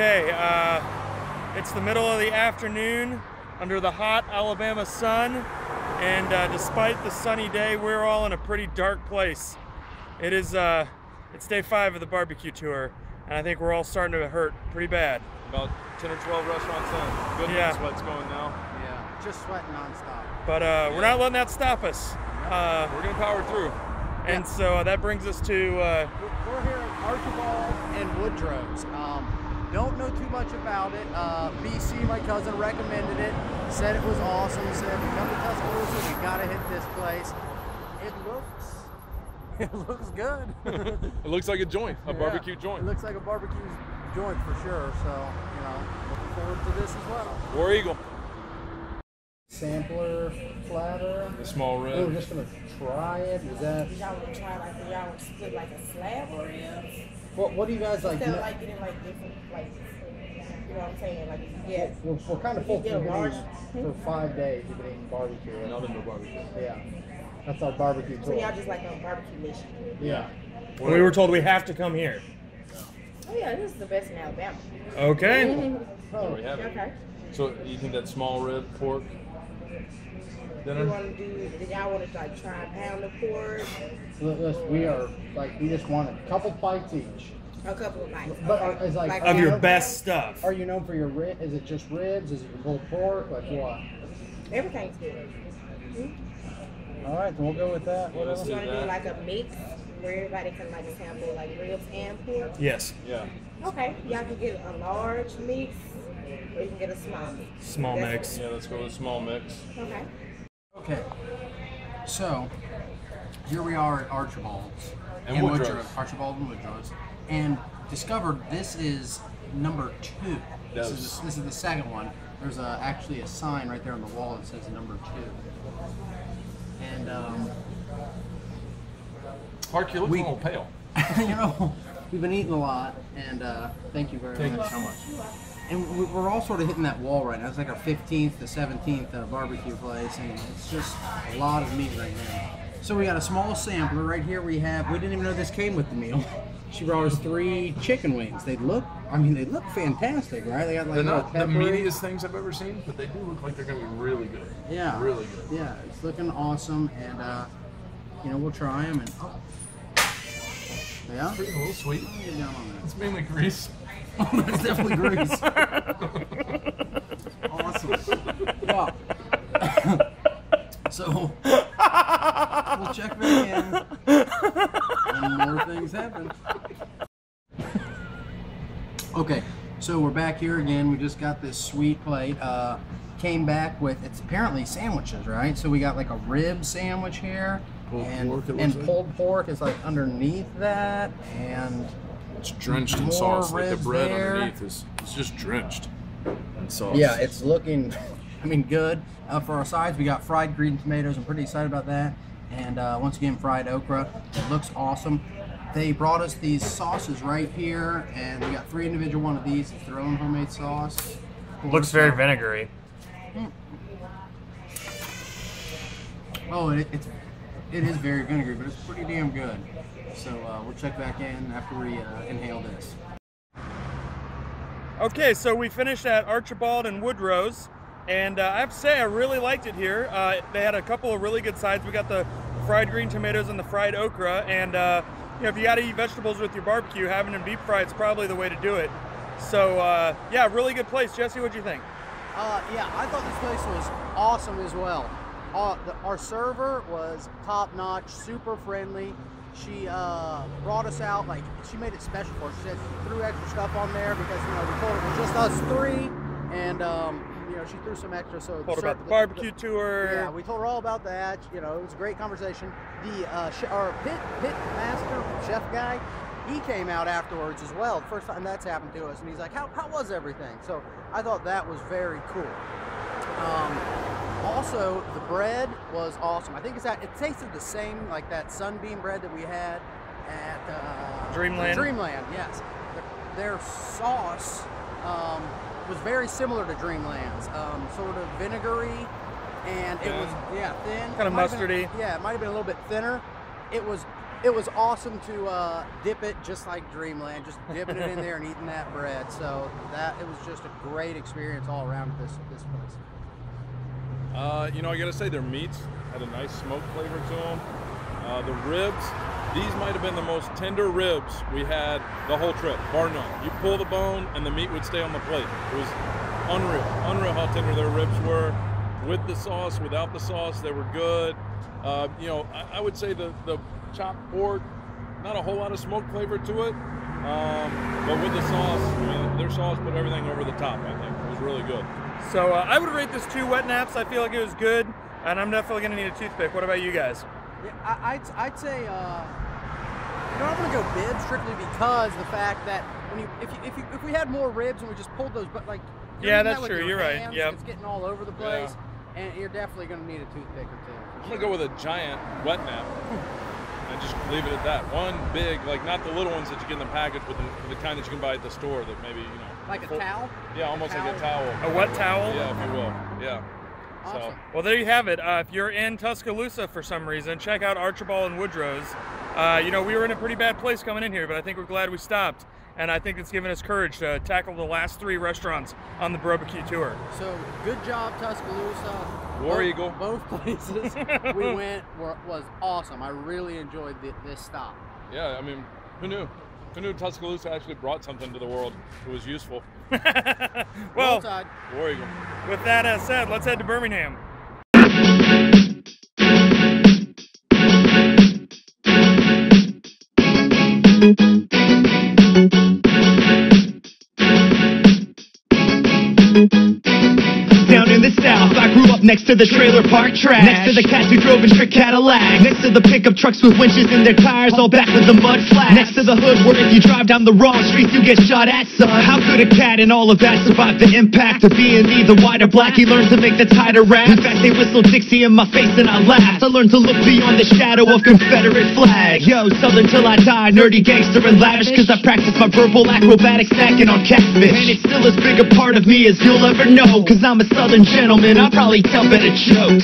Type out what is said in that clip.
Okay, it's the middle of the afternoon under the hot Alabama sun, and despite the sunny day, we're all in a pretty dark place. It is, it's day 5 of the barbecue tour, and I think we're all starting to hurt pretty bad. About 10 or 12 restaurants in. Good Yeah. sweat's going now. Yeah, just sweating nonstop. But we're not letting that stop us. We're gonna power through. And so that brings us to... We're here at Archibald and Woodrow's. Don't know too much about it. BC, my cousin, recommended it. Said it was awesome. Said, come to Tuscaloosa, you gotta hit this place. It looks good. It looks like a joint, a barbecue joint. It looks like a barbecue joint for sure. So, you know, looking forward to this as well. War Eagle. Sampler platter. The small rib. Oh, we're just gonna try it. Is that? Y'all would try like y'all would split like a slab or ribs. What do you guys like? Instead of like getting like different like, you know what I'm saying? Like yeah. We're kind of full. You get a large. For 5 days, we've been eating barbecue. Nothing but barbecue. Yeah, that's our barbecue tour. So y'all just like a barbecue mission. Yeah. we were told we have to come here. Oh yeah, this is the best in Alabama. Okay. Oh, We have it. Okay. So you think that small rib pork dinner? You want to do? Did y'all want to like try a pound of pork? we are like we just want a couple bites each. A couple of bites. But okay. it's like Of your best stuff. Are you known for your rib? Is it just ribs? Is it your pulled pork? Like what? Everything's good. All right, then we'll go with that. Yeah, let's You do want to that. do like a mix where everybody can like sample like ribs and pork? Yes. Yeah. Okay, y'all can get a large mix or you can get a small mix. Small mix. Yeah, let's go with a small mix. Okay. Okay. So here we are at Archibald's And Woodrow's. Archibald and Woodrow's, and discovered this is number 2. This is the second one. There's actually a sign right there on the wall that says number 2. And Park, you're looking a little pale. you know, we've been eating a lot, and thank you very much. so much. And we're all sort of hitting that wall right now. It's like our 15th to 17th barbecue place, and it's just a lot of meat right now. So we got a small sampler right here. We didn't even know this came with the meal. She brought us 3 chicken wings. They look fantastic, right? They got like They're not the peppery. meatiest things I've ever seen, but they do look like they're going to be really good. Yeah. Really good. Yeah, it's looking awesome, and you know, we'll try them. And yeah, Pretty a little sweet. I'll get down on It's mainly grease. that. That's definitely grease. Awesome. Well, so we'll check back in when more things happen. Okay, so we're back here again. We just got this sweet plate. Came back with, it's apparently sandwiches, right? So we got like a rib sandwich here. Pulled and pork, it looks and like. pulled pork is like underneath that. And It's drenched in More sauce. Like the ribs bread there. underneath it's just drenched in sauce. yeah, it's looking, I mean, good. For our sides, we got fried green tomatoes. I'm pretty excited about that. And once again, fried okra. It looks awesome. They brought us these sauces right here, and we got 3 individual one of these. It's their own homemade sauce. Looks very vinegary. Oh, it is very vinegary, but it's pretty damn good. So we'll check back in after we inhale this. Okay, so we finished at Archibald and Woodrow's, and I have to say I really liked it here. They had a couple of really good sides. We got the fried green tomatoes and the fried okra, and you know, if you got to eat vegetables with your barbecue, having them deep fried is probably the way to do it. So yeah, really good place. Jesse, what'd you think? Yeah, I thought this place was awesome as well. Our server was top notch, super friendly. She brought us out, like, she made it special for us. She said she threw extra stuff on there because, you know, we told her it was just us 3, and you know, she threw some extra. So Told about the barbecue tour. Yeah, we told her all about that. You know, it was a great conversation. Our pit master, chef guy, he came out afterwards as well. The first time that's happened to us, and he's like, how was everything? So I thought that was very cool. Also, the bread was awesome. I think it tasted the same like that Sunbeam bread that we had at Dreamland. Dreamland, yes. Their sauce was very similar to Dreamland's, sort of vinegary, and it was thin. Kind of mustardy. Yeah, it might have been a little bit thinner. It was it was awesome to dip it just like Dreamland, just dipping it in there and eating that bread. So it was just a great experience all around at this place. You know, I gotta say their meats had a nice smoke flavor to them. The ribs, these might have been the most tender ribs we had the whole trip, bar none. You pull the bone and the meat would stay on the plate. It was unreal how tender their ribs were. With the sauce, without the sauce, they were good. You know, I would say the chopped pork, not a whole lot of smoke flavor to it, but with the sauce, I mean, their sauce put everything over the top, I think. It was really good. So I would rate this 2 wet naps. I feel like it was good, and I'm definitely going to need a toothpick. What about you guys? Yeah, I'd say, you know, I'm gonna go bib strictly because the fact that if we had more ribs and we just pulled those, but like yeah, that's true. You're right. Yeah, it's getting all over the place, and you're definitely gonna need a toothpick or two. I'm gonna go with a giant wet nap and just leave it at that. One big, like not the little ones that you get in the package, but the kind that you can buy at the store that maybe, you know, like a towel. Yeah, almost like a towel. A wet towel. Yeah, if you will. Yeah. Awesome. So, well, there you have it. If you're in Tuscaloosa for some reason, check out Archibald and Woodrow's. You know, we were in a pretty bad place coming in here, but I think we're glad we stopped. And I think it's given us courage to tackle the last 3 restaurants on the BroBQueTour. So, good job, Tuscaloosa. War Eagle. Both places we went was awesome. I really enjoyed this stop. Yeah, I mean, who knew? Who knew Tuscaloosa actually brought something to the world that was useful? Well, War Eagle. With that said, let's head to Birmingham. Down in the south, I grew up next to the trailer park trash, next to the cats who drove in trick Cadillac, next to the pickup trucks with winches in their tires, all back with the mud flat, next to the hood where if you drive down the wrong street you get shot at, son. How could a cat in all of that survive the impact of being either white or black? He learned to make the tighter rap. In fact, they whistled Dixie in my face and I laughed. I learned to look beyond the shadow of Confederate flag. Yo, Southern till I die, nerdy, gangster, and lavish, cause I practice my verbal acrobatics snacking on catfish. And it's still as big a part of me as you'll ever know, cause I'm a Southern gentleman, I'll probably tell better jokes.